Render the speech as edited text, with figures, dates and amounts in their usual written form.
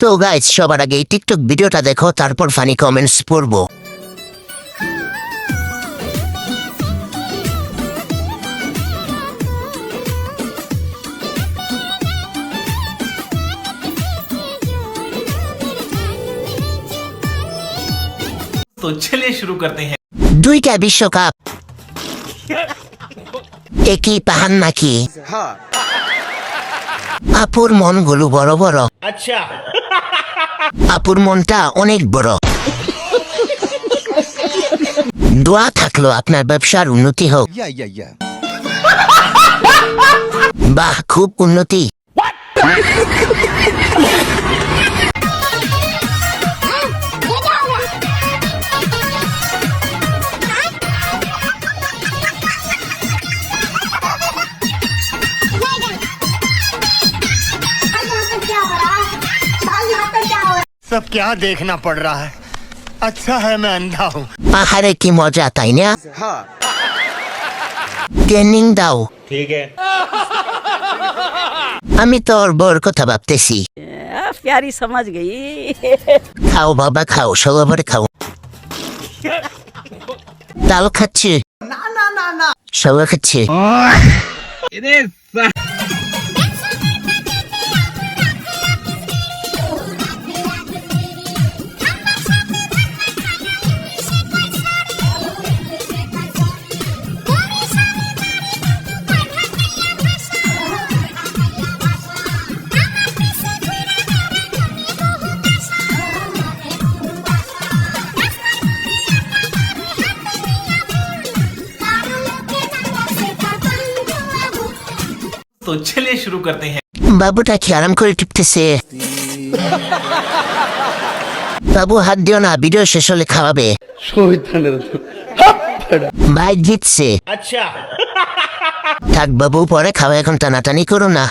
তো গাইজ সবার আগে এই টিকটক ভিডিওটা দেখো, তারপর ফানি কমেন্টস পড়বো। तो चलिए शुरू करते हैं। দুইটা বিশ্বকাপ একই পাহান নাকি? আপুর মনগুলো বড় বড়। अच्छा আপুর মনটা অনেক বড়। দোয়া থাকলো আপনার ব্যবসার উন্নতি হোক। বাহ, খুব উন্নতি। सब क्या देखना पड़ रहा है। अच्छा है मैं अंधा हूँ। আহারে কি মজা, তাই না? ট্রেনিং দাও। ठीक है। আমি তোর বউর কথা ভাবতেছি। प्यारी समझ गई। খাও বাবা খাও, সবার খাও। ডাল খাচ্ছি? সবাই খাচ্ছে। तो चलिए शुरू करते हैं। বাবুটা কি আরাম করে টিপতেছে? বাবু হাত দিও না, ভিডিও শেষ হলে খাওয়াবে। ভাই জিতছে। अच्छा থাক বাবু, পরে খাওয়া, এখন টানাটানি করো না।